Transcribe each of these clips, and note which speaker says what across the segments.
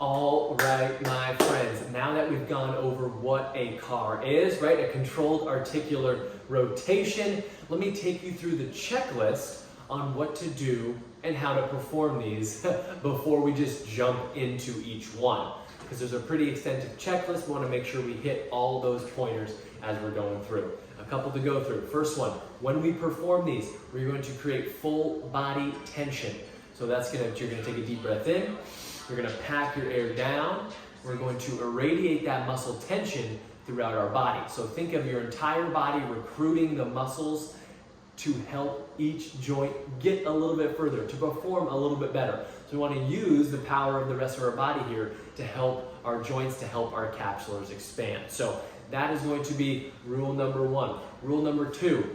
Speaker 1: All right, my friends, now that we've gone over what a CAR is, right, a controlled articular rotation, let me take you through the checklist on what to do and how to perform these before we just jump into each one. Because there's a pretty extensive checklist, we want to make sure we hit all those pointers as we're going through. A couple to go through. First one, when we perform these, we're going to create full body tension. So you're going to take a deep breath in. You're going to pack your air down. We're going to irradiate that muscle tension throughout our body. So think of your entire body recruiting the muscles to help each joint get a little bit further, to perform a little bit better. So we want to use the power of the rest of our body here to help our joints, to help our capsulars expand. So that is going to be rule number one. Rule number two,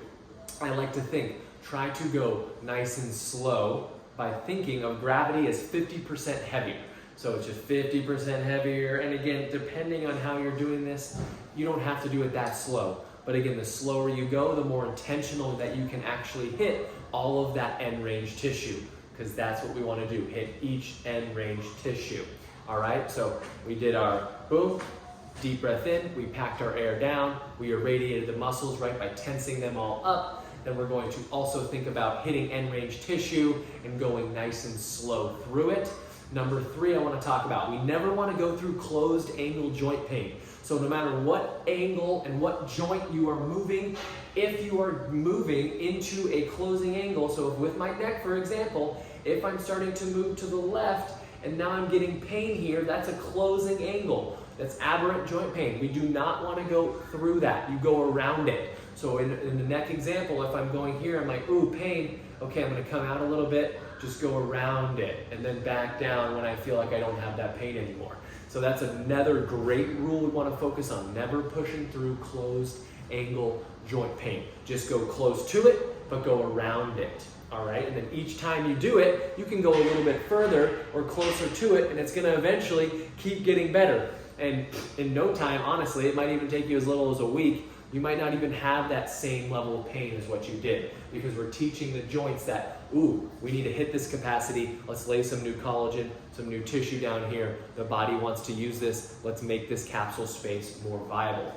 Speaker 1: I like to try to go nice and slow by thinking of gravity as 50% heavier. So it's just 50% heavier, and again, depending on how you're doing this, you don't have to do it that slow. But again, the slower you go, the more intentional that you can actually hit all of that end range tissue, because that's what we want to do, hit each end range tissue. All right, so we did our boom, deep breath in, we packed our air down, we irradiated the muscles, right, by tensing them all up. Then we're going to also think about hitting end range tissue and going nice and slow through it. Number three, I want to talk about, we never want to go through closed angle joint pain. So no matter what angle and what joint you are moving, if you are moving into a closing angle, so with my neck, for example, if I'm starting to move to the left and now I'm getting pain here, that's a closing angle. That's aberrant joint pain. We do not want to go through that. You go around it. So in the neck example, if I'm going here, I'm like, ooh, pain. Okay, I'm going to come out a little bit, just go around it, and then back down when I feel like I don't have that pain anymore. So that's another great rule we want to focus on, never pushing through closed angle joint pain. Just go close to it, but go around it. All right, and then each time you do it, you can go a little bit further or closer to it, and it's going to eventually keep getting better. And in no time, honestly, it might even take you as little as a week. You might not even have that same level of pain as what you did, because we're teaching the joints that, ooh, we need to hit this capacity. Let's lay some new collagen, some new tissue down here. The body wants to use this. Let's make this capsule space more viable.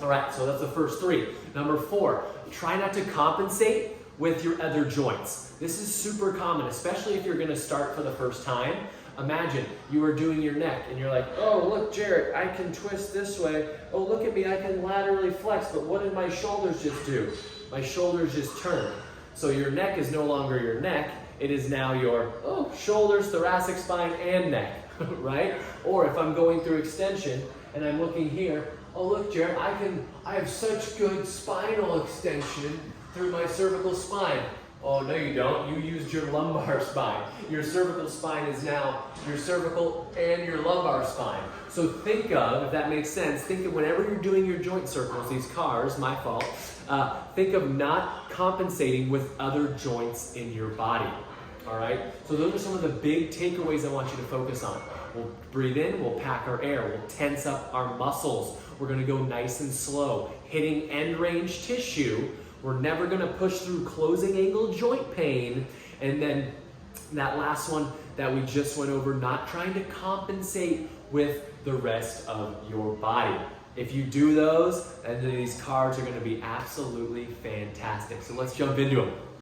Speaker 1: All right, so that's the first three. Number four, try not to compensate with your other joints. This is super common, especially if you're going to start for the first time. Imagine you are doing your neck and you're like, oh, look, Jarrett, I can twist this way. Oh, look at me, I can laterally flex, but what did my shoulders just do? My shoulders just turned. So your neck is no longer your neck. It is now your shoulders, thoracic spine, and neck, right? Or if I'm going through extension and I'm looking here, oh, look, Jarrett, I have such good spinal extension through my cervical spine. Oh, no, you don't. You used your lumbar spine. Your cervical spine is now your cervical and your lumbar spine. So think of, if that makes sense, think of whenever you're doing your joint circles, these CARs, my fault, think of not compensating with other joints in your body. All right? So those are some of the big takeaways I want you to focus on. We'll breathe in, we'll pack our air, we'll tense up our muscles. We're going to go nice and slow, hitting end range tissue. We're never going to push through closing angle joint pain. And then that last one that we just went over, not trying to compensate with the rest of your body. If you do those, then these CARs are going to be absolutely fantastic. So let's jump into them.